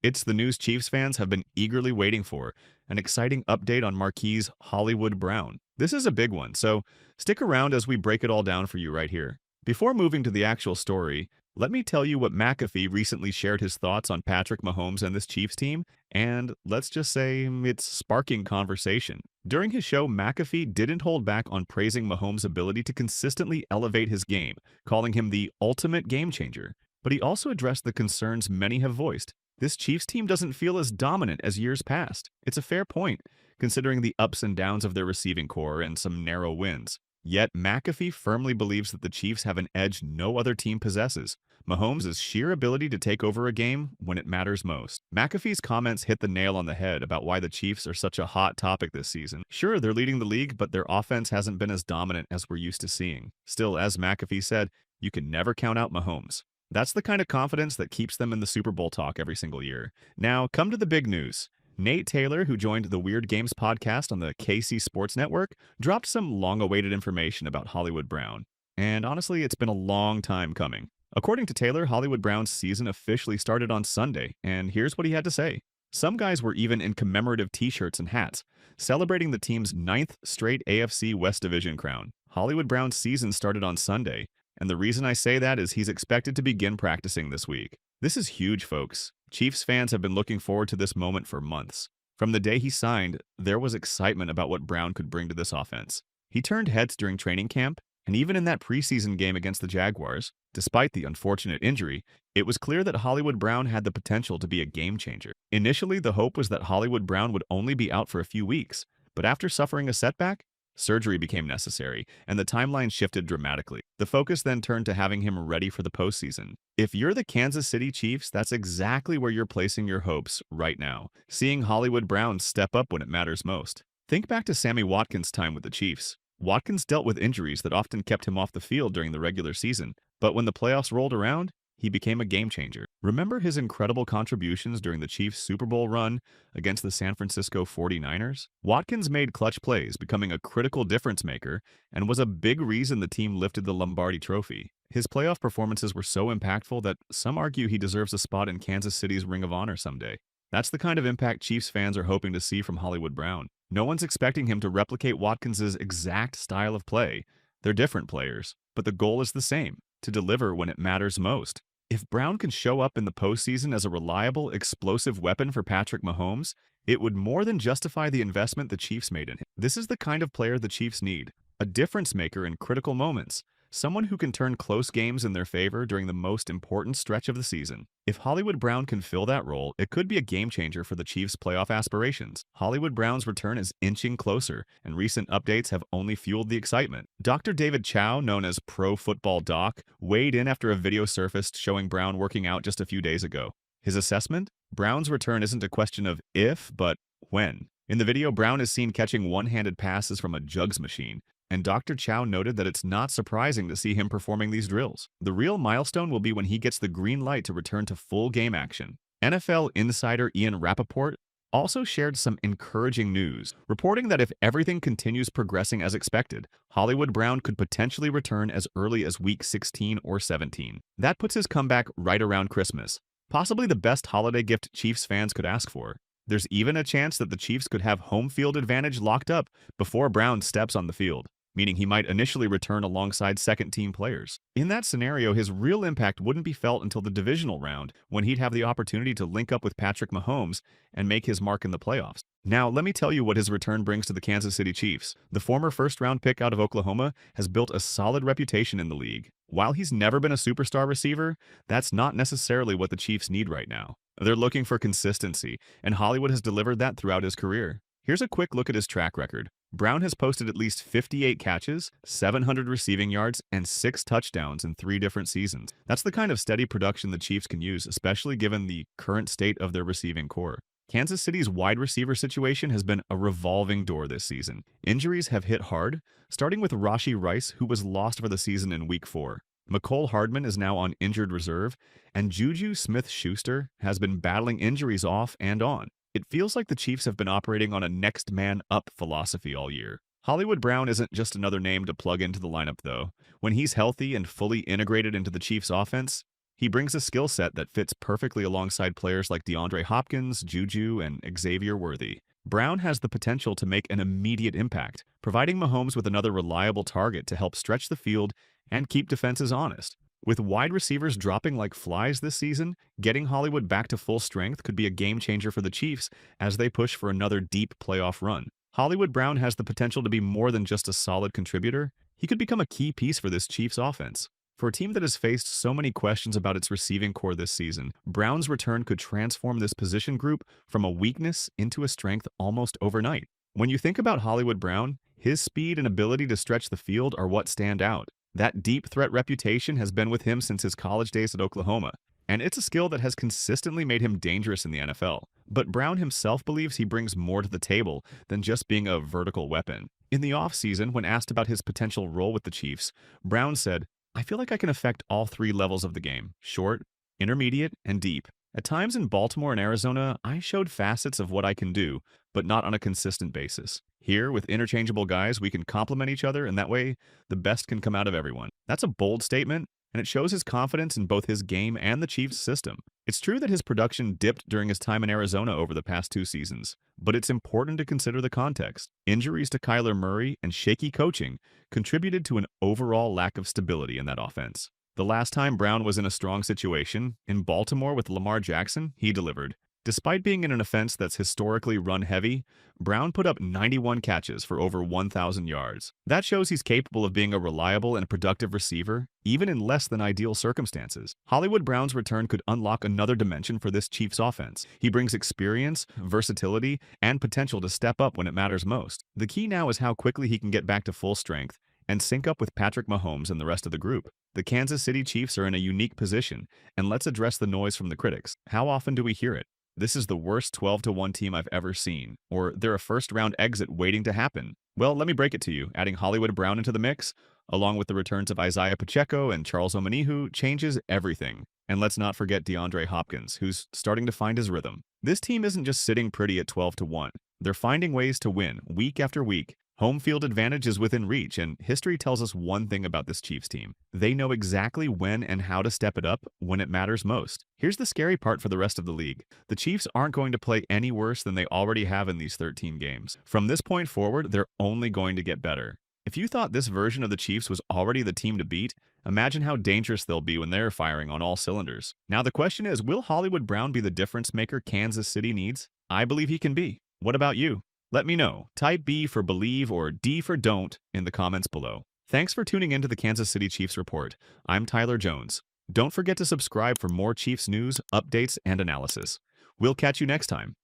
It's the news Chiefs fans have been eagerly waiting for, an exciting update on Marquise Hollywood Brown. This is a big one, so stick around as we break it all down for you right here. Before moving to the actual story, let me tell you what McAfee recently shared his thoughts on Patrick Mahomes and this Chiefs team, and let's just say it's sparking conversation. During his show, McAfee didn't hold back on praising Mahomes' ability to consistently elevate his game, calling him the ultimate game changer. But he also addressed the concerns many have voiced. This Chiefs team doesn't feel as dominant as years past. It's a fair point, considering the ups and downs of their receiving core and some narrow wins. Yet McAfee firmly believes that the Chiefs have an edge no other team possesses. Mahomes' sheer ability to take over a game when it matters most. McAfee's comments hit the nail on the head about why the Chiefs are such a hot topic this season. Sure, they're leading the league, but their offense hasn't been as dominant as we're used to seeing. Still, as McAfee said, you can never count out Mahomes. That's the kind of confidence that keeps them in the Super Bowl talk every single year. Now, come to the big news. Nate Taylor, who joined the Weird Games podcast on the KC Sports Network, dropped some long-awaited information about Hollywood Brown. And honestly, it's been a long time coming. According to Taylor, Hollywood Brown's season officially started on Sunday, and here's what he had to say. Some guys were even in commemorative t-shirts and hats, celebrating the team's ninth straight AFC West Division crown. Hollywood Brown's season started on Sunday, and the reason I say that is he's expected to begin practicing this week. This is huge, folks. Chiefs fans have been looking forward to this moment for months. From the day he signed, there was excitement about what Brown could bring to this offense. He turned heads during training camp, and even in that preseason game against the Jaguars, despite the unfortunate injury, it was clear that Hollywood Brown had the potential to be a game changer. Initially, the hope was that Hollywood Brown would only be out for a few weeks, but after suffering a setback, surgery became necessary, and the timeline shifted dramatically. The focus then turned to having him ready for the postseason. If you're the Kansas City Chiefs, that's exactly where you're placing your hopes right now, seeing Hollywood Brown step up when it matters most. Think back to Sammy Watkins' time with the Chiefs. Watkins dealt with injuries that often kept him off the field during the regular season, but when the playoffs rolled around, he became a game changer. Remember his incredible contributions during the Chiefs' Super Bowl run against the San Francisco 49ers? Watkins made clutch plays, becoming a critical difference maker, and was a big reason the team lifted the Lombardi Trophy. His playoff performances were so impactful that some argue he deserves a spot in Kansas City's Ring of Honor someday. That's the kind of impact Chiefs fans are hoping to see from Hollywood Brown. No one's expecting him to replicate Watkins' exact style of play. They're different players, but the goal is the same: to deliver when it matters most. If Brown can show up in the postseason as a reliable, explosive weapon for Patrick Mahomes, it would more than justify the investment the Chiefs made in him. This is the kind of player the Chiefs need, a difference maker in critical moments, someone who can turn close games in their favor during the most important stretch of the season. If Hollywood Brown can fill that role, it could be a game changer for the Chiefs' playoff aspirations. Hollywood Brown's return is inching closer, and recent updates have only fueled the excitement. Dr. David Chow, known as Pro Football Doc, weighed in after a video surfaced showing Brown working out just a few days ago. His assessment? Brown's return isn't a question of if, but when. In the video, Brown is seen catching one-handed passes from a jugs machine, and Dr. Chow noted that it's not surprising to see him performing these drills. The real milestone will be when he gets the green light to return to full game action. NFL insider Ian Rappaport also shared some encouraging news, reporting that if everything continues progressing as expected, Hollywood Brown could potentially return as early as week 16 or 17. That puts his comeback right around Christmas, possibly the best holiday gift Chiefs fans could ask for. There's even a chance that the Chiefs could have home field advantage locked up before Brown steps on the field, meaning he might initially return alongside second-team players. In that scenario, his real impact wouldn't be felt until the divisional round, when he'd have the opportunity to link up with Patrick Mahomes and make his mark in the playoffs. Now, let me tell you what his return brings to the Kansas City Chiefs. The former first-round pick out of Oklahoma has built a solid reputation in the league. While he's never been a superstar receiver, that's not necessarily what the Chiefs need right now. They're looking for consistency, and Hollywood has delivered that throughout his career. Here's a quick look at his track record. Brown has posted at least 58 catches, 700 receiving yards, and 6 touchdowns in 3 different seasons. That's the kind of steady production the Chiefs can use, especially given the current state of their receiving core. Kansas City's wide receiver situation has been a revolving door this season. Injuries have hit hard, starting with Rashee Rice, who was lost for the season in Week 4. Mecole Hardman is now on injured reserve, and Juju Smith-Schuster has been battling injuries off and on. It feels like the Chiefs have been operating on a next man up philosophy all year. Hollywood Brown isn't just another name to plug into the lineup, though. When he's healthy and fully integrated into the Chiefs' offense, He brings a skill set that fits perfectly alongside players like DeAndre Hopkins, Juju, and Xavier Worthy. Brown has the potential to make an immediate impact, providing Mahomes with another reliable target to help stretch the field and keep defenses honest. With wide receivers dropping like flies this season, getting Hollywood back to full strength could be a game changer for the Chiefs as they push for another deep playoff run. Hollywood Brown has the potential to be more than just a solid contributor. He could become a key piece for this Chiefs offense. For a team that has faced so many questions about its receiving core this season, Brown's return could transform this position group from a weakness into a strength almost overnight. When you think about Hollywood Brown, his speed and ability to stretch the field are what stand out. That deep threat reputation has been with him since his college days at Oklahoma, and it's a skill that has consistently made him dangerous in the NFL. But Brown himself believes he brings more to the table than just being a vertical weapon. In the offseason, when asked about his potential role with the Chiefs, Brown said, "I feel like I can affect all three levels of the game: short, intermediate, and deep. At times in Baltimore and Arizona, I showed facets of what I can do, but not on a consistent basis. Here, with interchangeable guys, we can complement each other, and that way, the best can come out of everyone." That's a bold statement, and it shows his confidence in both his game and the Chiefs' system. It's true that his production dipped during his time in Arizona over the past 2 seasons, but it's important to consider the context. Injuries to Kyler Murray and shaky coaching contributed to an overall lack of stability in that offense. The last time Brown was in a strong situation, in Baltimore with Lamar Jackson, he delivered. Despite being in an offense that's historically run-heavy, Brown put up 91 catches for over 1,000 yards. That shows he's capable of being a reliable and productive receiver, even in less than ideal circumstances. Hollywood Brown's return could unlock another dimension for this Chiefs offense. He brings experience, versatility, and potential to step up when it matters most. The key now is how quickly he can get back to full strength and sync up with Patrick Mahomes and the rest of the group. The Kansas City Chiefs are in a unique position, and let's address the noise from the critics. How often do we hear it? "This is the worst 12-1 team I've ever seen," or "they're a first-round exit waiting to happen." Well, let me break it to you. Adding Hollywood Brown into the mix, along with the returns of Isaiah Pacheco and Charles Omenihu, changes everything. And let's not forget DeAndre Hopkins, who's starting to find his rhythm. This team isn't just sitting pretty at 12-1. They're finding ways to win, week after week. Home field advantage is within reach, and history tells us one thing about this Chiefs team. They know exactly when and how to step it up when it matters most. Here's the scary part for the rest of the league. The Chiefs aren't going to play any worse than they already have in these 13 games. From this point forward, they're only going to get better. If you thought this version of the Chiefs was already the team to beat, imagine how dangerous they'll be when they're firing on all cylinders. Now the question is, will Hollywood Brown be the difference maker Kansas City needs? I believe he can be. What about you? Let me know. Type B for believe or D for don't in the comments below. Thanks for tuning in to the Kansas City Chiefs Report. I'm Tyler Jones. Don't forget to subscribe for more Chiefs news, updates, and analysis. We'll catch you next time.